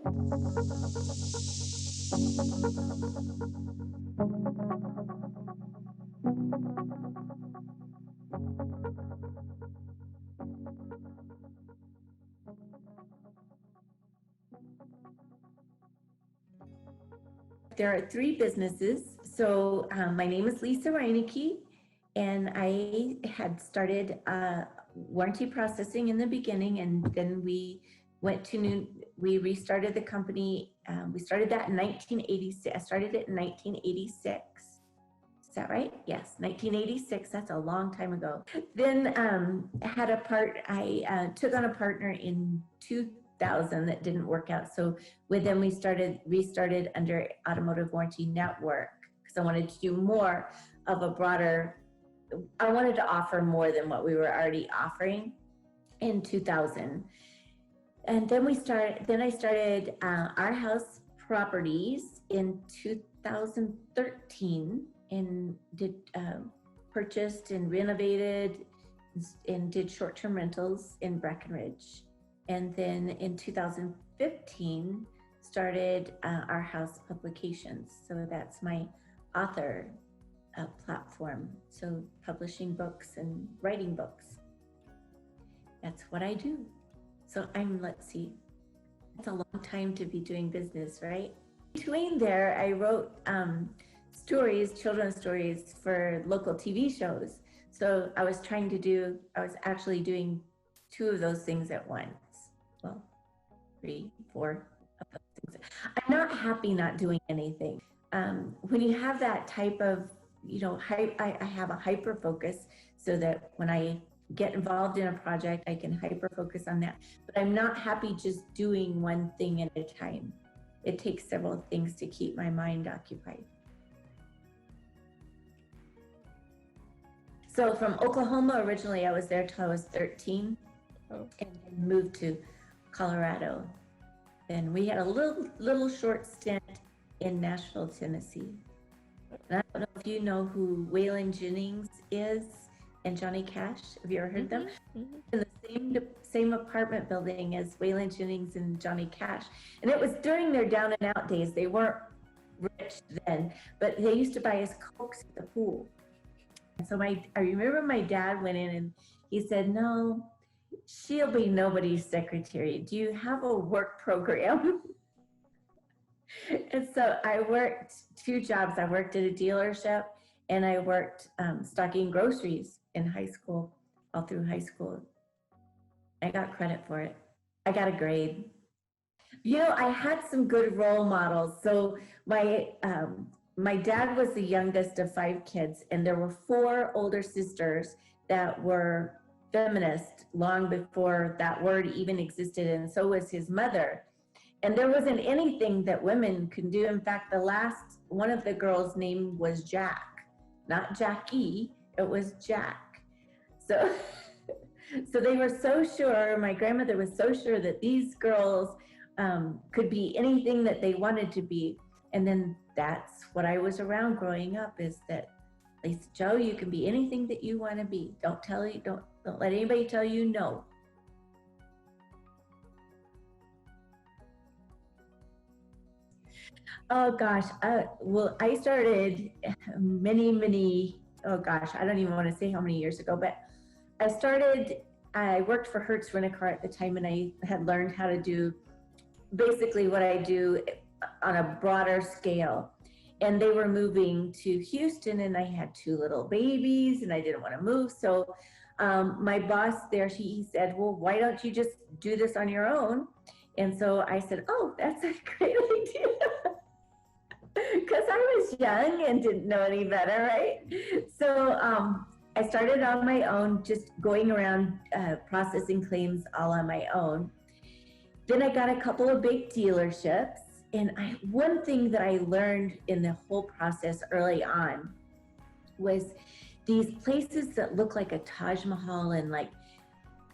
There are three businesses. So my name is Lisa Reinecke, and I had started warranty processing in the beginning, and then we we restarted the company. We started that in 1986. I started it in 1986. Is that right? Yes, 1986. That's a long time ago. Then I took on a partner in 2000 that didn't work out. So with them, we restarted under Automotive Warranty Network because I wanted to do more of a broader. I wanted to offer more than what we were already offering in 2000. And then I started Our House Properties in 2013 and did purchased and renovated and did short-term rentals in Breckenridge. And then in 2015 started Our House Publications. So that's my author platform. So publishing books and writing books. That's what I do. So let's see, it's a long time to be doing business, right? Between there, I wrote children's stories for local TV shows. So I was actually doing two of those things at once. Well, 3, 4 of those things. I'm not happy not doing anything. When you have that type of, I have a hyper focus so that when I get involved in a project, I can hyper focus on that. But I'm not happy just doing one thing at a time. It takes several things to keep my mind occupied. So from Oklahoma, originally I was there till I was 13 and then moved to Colorado. Then we had a little short stint in Nashville, Tennessee. And I don't know if you know who Waylon Jennings is and Johnny Cash. Have you ever heard them? In the same apartment building as Waylon Jennings and Johnny Cash. And it was during their down and out days. They weren't rich then, but they used to buy us Cokes at the pool. And so I remember my dad went in and he said, "No, she'll be nobody's secretary. Do you have a work program?" And so I worked 2 jobs. I worked at a dealership and I worked stocking groceries in high school, all through high school. I got credit for it. I got a grade. I had some good role models. So my dad was the youngest of 5 kids, and there were 4 older sisters that were feminist long before that word even existed, and so was his mother. And there wasn't anything that women could do. In fact, one of the girls' name was Jack, not Jackie, it was Jack. So they were so sure, my grandmother was so sure that these girls could be anything that they wanted to be. And then that's what I was around growing up, is that they said, "Joe, you can be anything that you want to be. Don't let anybody tell you no." Oh gosh, well, I started oh gosh, I don't even want to say how many years ago, but I worked for Hertz Rent-A-Car at the time, and I had learned how to do basically what I do on a broader scale. And they were moving to Houston, and I had 2 little babies, and I didn't want to move. So my boss there, he said, "Well, why don't you just do this on your own?" And so I said, "Oh, that's a great idea." Because I was young and didn't know any better, right? So I started on my own, just going around processing claims all on my own. Then I got a couple of big dealerships. And one thing that I learned in the whole process early on was these places that look like a Taj Mahal, and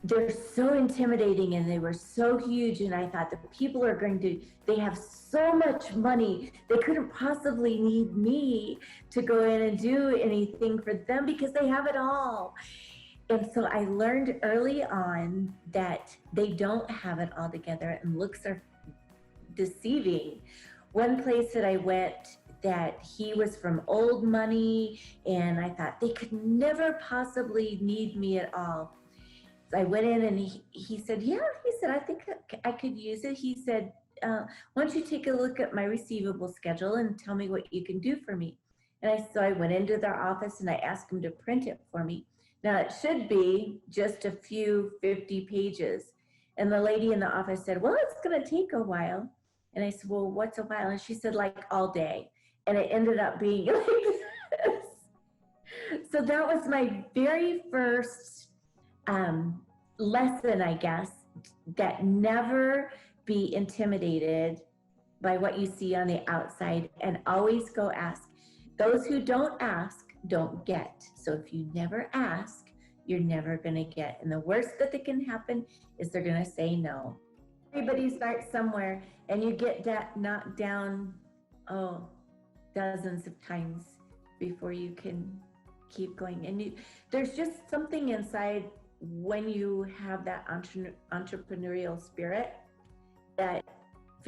they're so intimidating and they were so huge. And I thought, the people they have so much money, they couldn't possibly need me to go in and do anything for them because they have it all. And so I learned early on that they don't have it all together, and looks are deceiving. One place that I went that he was from old money, and I thought they could never possibly need me at all. So I went in and he said, yeah, he said, I think I could use it. He said, why don't you take a look at my receivable schedule and tell me what you can do for me? And so I went into their office and I asked him to print it for me. Now it should be just a few 50 pages. And the lady in the office said, well, it's going to take a while. And I said, well, what's a while? And she said, like all day. And it ended up being like this. So that was my very first lesson, I guess, that never be intimidated by what you see on the outside, and always go ask. Those who don't ask don't get. So if you never ask, you're never going to get. And the worst that can happen is they're going to say no. Everybody starts somewhere, and you get knocked down, dozens of times before you can keep going. And there's just something inside when you have that entrepreneurial spirit that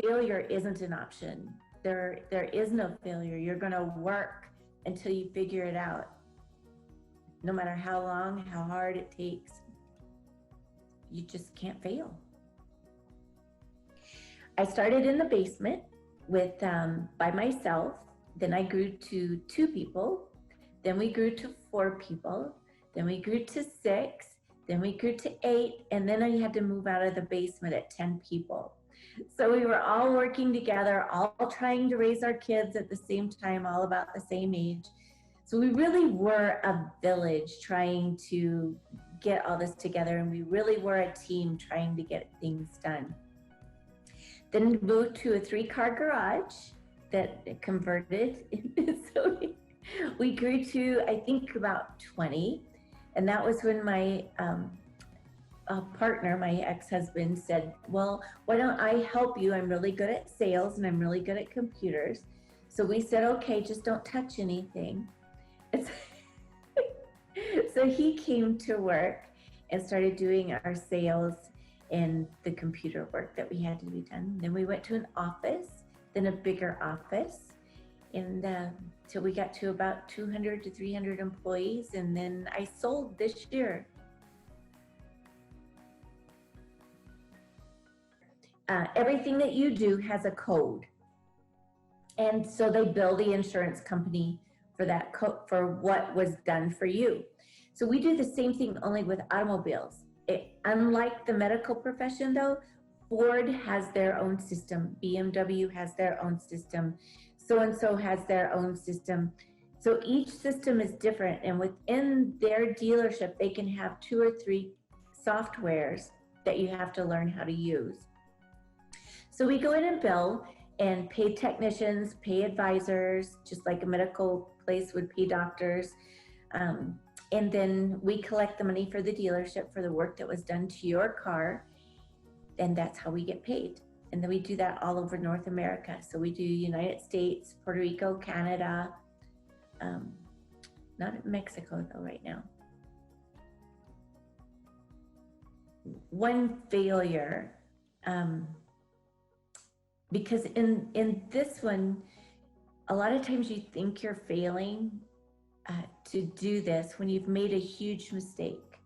failure isn't an option. There is no failure. You're going to work until you figure it out. No matter how long, how hard it takes, you just can't fail. I started in the basement with by myself. Then I grew to 2 people. Then we grew to 4 people. Then we grew to 6. Then we grew to 8. And then I had to move out of the basement at 10 people. So we were all working together, all trying to raise our kids at the same time, all about the same age. So we really were a village trying to get all this together, and we really were a team trying to get things done. Then moved to a 3-car garage that converted. So we grew to, I think, about 20. And that was when my partner, my ex-husband, said, well, why don't I help you? I'm really good at sales and I'm really good at computers. So we said, okay, just don't touch anything. So he came to work and started doing our sales and the computer work that we had to be done. Then we went to an office, then a bigger office. And so we got to about 200 to 300 employees. And then I sold this year. Everything that you do has a code. And so they bill the insurance company for that code, for what was done for you. So we do the same thing, only with automobiles. Unlike the medical profession though, Ford has their own system, BMW has their own system, so-and-so has their own system. So each system is different, and within their dealership, they can have 2 or 3 softwares that you have to learn how to use. So we go in and bill and pay technicians, pay advisors, just like a medical place would pay doctors. And then we collect the money for the dealership for the work that was done to your car. And that's how we get paid. And then we do that all over North America. So we do United States, Puerto Rico, Canada, not in Mexico though right now. One failure, because in this one, a lot of times you think you're failing to do this when you've made a huge mistake.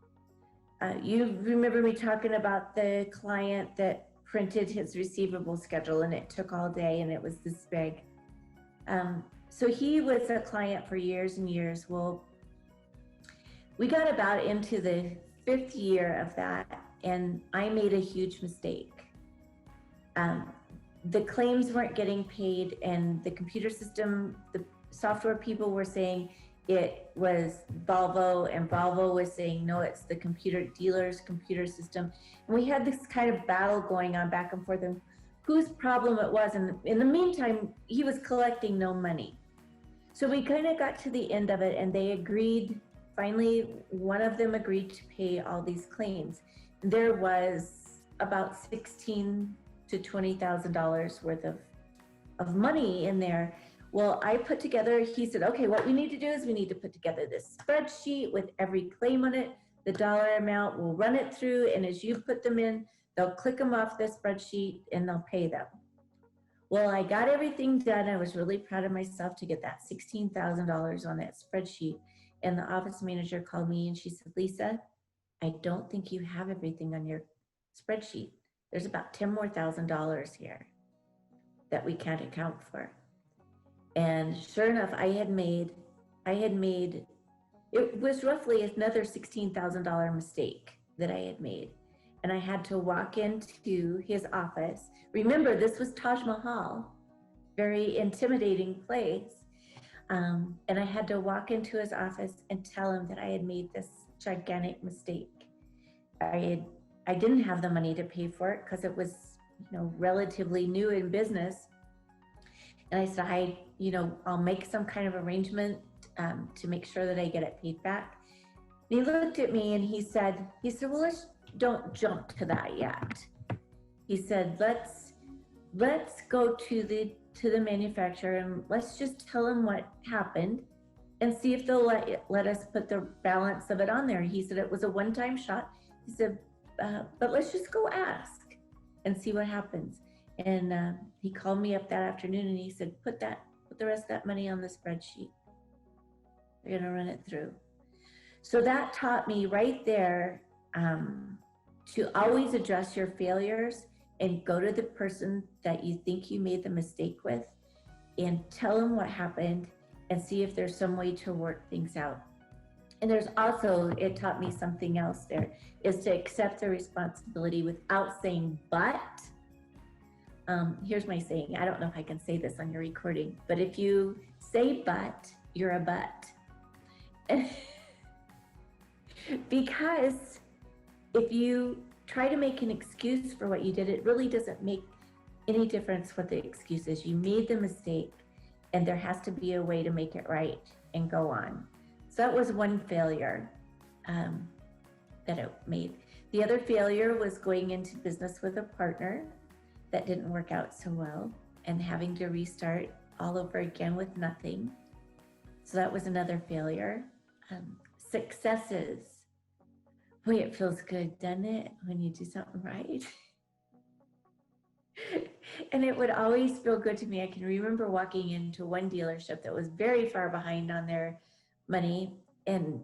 You remember me talking about the client that printed his receivable schedule and it took all day and it was this big. So he was a client for years and years. Well, we got about into the 5th year of that and I made a huge mistake. The claims weren't getting paid and the computer system, the software people were saying it was Volvo, and Volvo was saying, no, it's the computer dealer's computer system. And we had this kind of battle going on back and forth of whose problem it was. And in the meantime, he was collecting no money. So we kind of got to the end of it and they agreed, finally, one of them agreed to pay all these claims. There was about $16,000 to $20,000 worth of money in there. Well, I put together, he said, okay, what we need to do is we need to put together this spreadsheet with every claim on it, the dollar amount, we'll run it through, and as you put them in, they'll click them off the spreadsheet and they'll pay them. Well, I got everything done. I was really proud of myself to get that $16,000 on that spreadsheet. And the office manager called me and she said, Lisa, I don't think you have everything on your spreadsheet. There's about $10,000 here that we can't account for. And sure enough, it was roughly another $16,000 mistake that I had made. And I had to walk into his office. Remember, this was Taj Mahal, very intimidating place. And I had to walk into his office and tell him that I had made this gigantic mistake. I didn't have the money to pay for it because it was, relatively new in business. And I said, I'll make some kind of arrangement to make sure that I get it paid back. And he looked at me and he said, well, let's don't jump to that yet. He said, let's go to the manufacturer and let's just tell them what happened and see if they'll let us put the balance of it on there. He said it was a one-time shot. He said, but let's just go ask and see what happens. And he called me up that afternoon and he said, put the rest of that money on the spreadsheet. We're gonna run it through. So that taught me right there to always address your failures and go to the person that you think you made the mistake with and tell them what happened and see if there's some way to work things out. And there's also, it taught me something else there, is to accept the responsibility without saying but. Here's my saying, I don't know if I can say this on your recording, but if you say but, you're a but. Because if you try to make an excuse for what you did, it really doesn't make any difference what the excuse is. You made the mistake and there has to be a way to make it right and go on. So that was one failure that it made. The other failure was going into business with a partner that didn't work out so well and having to restart all over again with nothing. So that was another failure. Successes. Boy, it feels good, doesn't it, when you do something right? And it would always feel good to me. I can remember walking into one dealership that was very far behind on their money. And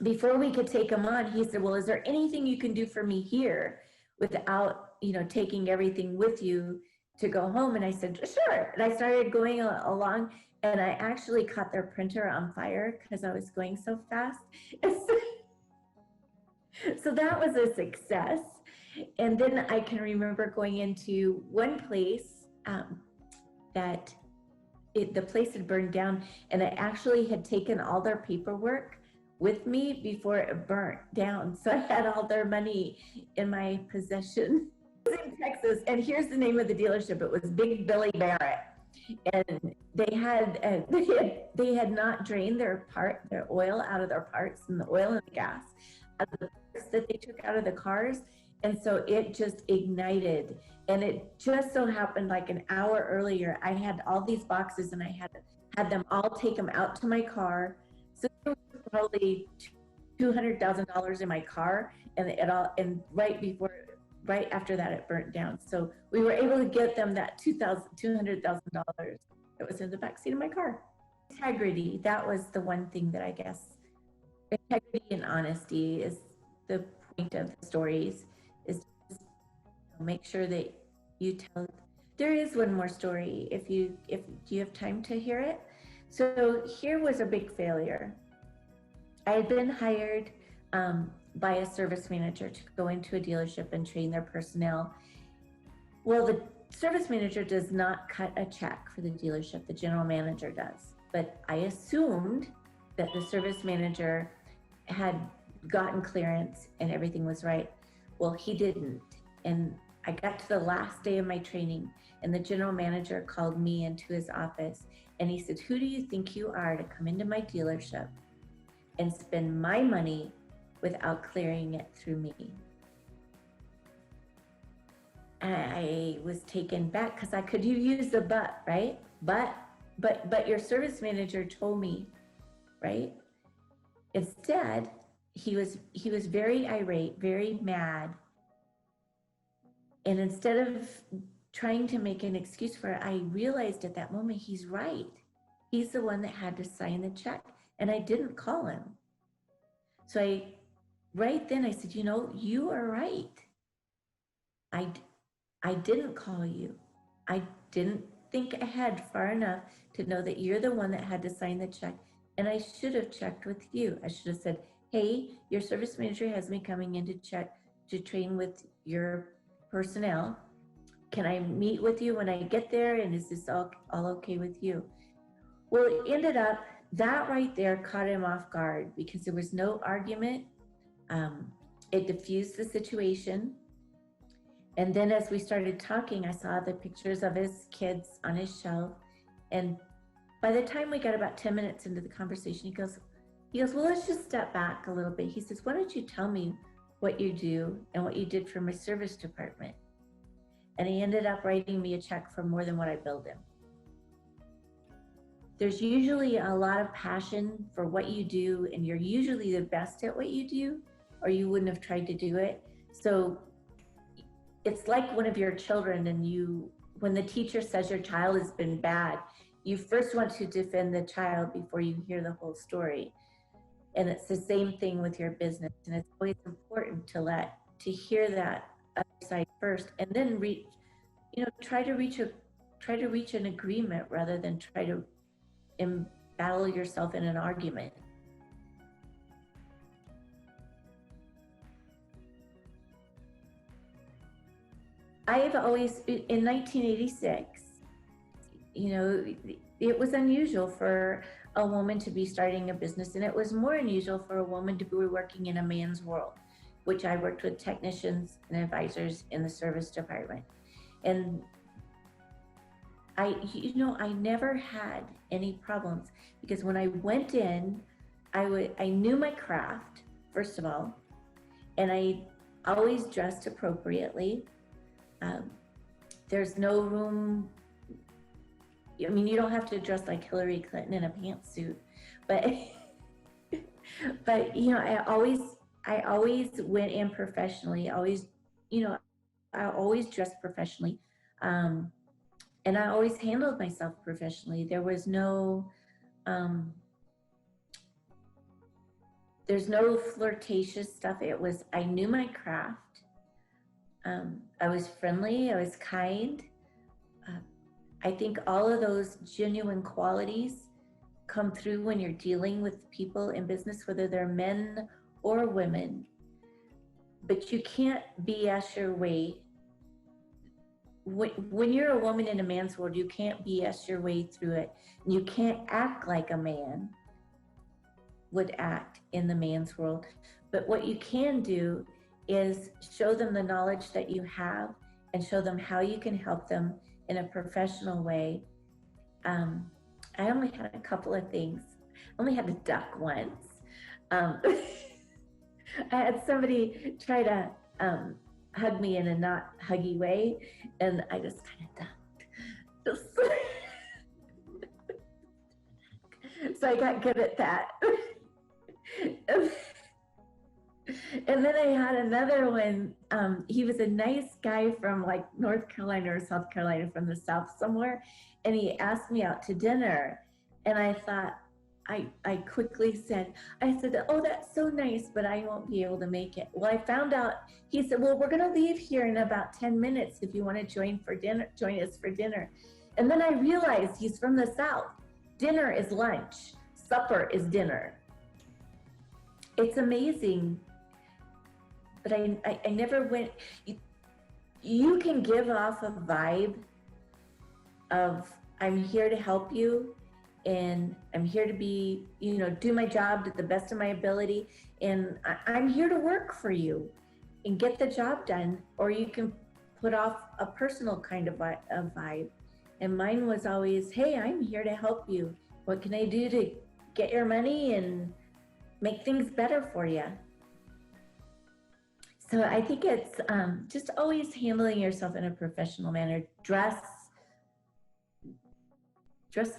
before we could take them on, he said, well, is there anything you can do for me here without, taking everything with you to go home? And I said, sure. And I started going along and I actually caught their printer on fire because I was going so fast. So that was a success. And then I can remember going into one place that the place had burned down, and I actually had taken all their paperwork with me before it burnt down. So I had all their money in my possession. It was in Texas, and here's the name of the dealership. It was Big Billy Barrett. And they had not drained their oil out of their parts, and the oil and the gas out of the parts that they took out of the cars. And so it just ignited. And it just so happened like an hour earlier, I had all these boxes and I had them all take them out to my car. So there was probably $200,000 in my car, and right after that it burnt down. So we were able to get them that $200,000 that was in the backseat of my car. Integrity, that was the one thing that I guess, integrity and honesty is the point of the stories, is to make sure that you tell. There is one more story if do you have time to hear it? So here was a big failure. I had been hired by a service manager to go into a dealership and train their personnel. Well, the service manager does not cut a check for the dealership, the general manager does. But I assumed that the service manager had gotten clearance and everything was right. Well, he didn't. And I got to the last day of my training and the general manager called me into his office and he said, who do you think you are to come into my dealership and spend my money without clearing it through me? I was taken back because I could use the but, right? But your service manager told me, right? Instead, he was very irate, very mad. And instead of trying to make an excuse for it, I realized at that moment he's right. He's the one that had to sign the check, and I didn't call him. So right then I said, you know, you are right. I didn't call you. I didn't think ahead far enough to know that you're the one that had to sign the check. And I should have checked with you. I should have said, hey, your service manager has me coming in to check, to train with your personnel. Can I meet with you when I get there? And is this all okay with you? Well, it ended up that right there caught him off guard because there was no argument. It diffused the situation. And then as we started talking, I saw the pictures of his kids on his shelf. And by the time we got about 10 minutes into the conversation, he goes, well, let's just step back a little bit. He says, why don't you tell me what you do and what you did for my service department? And he ended up writing me a check for more than what I billed him. There's usually a lot of passion for what you do, and you're usually the best at what you do, or you wouldn't have tried to do it. So it's like one of your children, and when the teacher says your child has been bad, you first want to defend the child before you hear the whole story. And it's the same thing with your business. And it's always important to hear that other side first, and then try to reach an agreement rather than try to battle yourself in an argument. I have always, in 1986, it was unusual for a woman to be starting a business, and it was more unusual for a woman to be working in a man's world, which I worked with technicians and advisors in the service department. And I never had any problems because when I went in, I knew my craft, first of all, and I always dressed appropriately. There's no room. I mean, you don't have to dress like Hillary Clinton in a pantsuit, but I always went in professionally. I always dressed professionally, and I always handled myself professionally. There's no flirtatious stuff. I knew my craft. I was friendly. I was kind. I think all of those genuine qualities come through when you're dealing with people in business, whether they're men or women. But you can't BS your way. When you're a woman in a man's world, you can't BS your way through it. You can't act like a man would act in the man's world. But what you can do is show them the knowledge that you have and show them how you can help them in a professional way. I only had a couple of things. I only had to duck once. I had somebody try to hug me in a not huggy way, and I just kind of ducked. So I got good at that. And then I had another one. He was a nice guy from like North Carolina or South Carolina, from the South somewhere. And he asked me out to dinner. And I thought, I quickly said, oh, that's so nice, but I won't be able to make it. Well, I found out, he said, well, we're going to leave here in about 10 minutes if you want to join us for dinner. And then I realized he's from the South. Dinner is lunch. Supper is dinner. It's amazing. But I never went. You can give off a vibe of, I'm here to help you, and I'm here to be, do my job to the best of my ability, and I'm here to work for you and get the job done. Or you can put off a personal kind of vibe. And mine was always, hey, I'm here to help you. What can I do to get your money and make things better for you? So I think it's just always handling yourself in a professional manner. Dress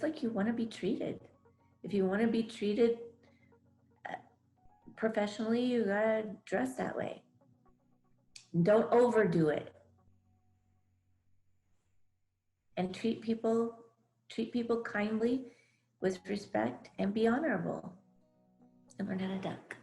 like you want to be treated. If you want to be treated professionally, you gotta dress that way. Don't overdo it. and treat people kindly with respect and be honorable and learn how to duck.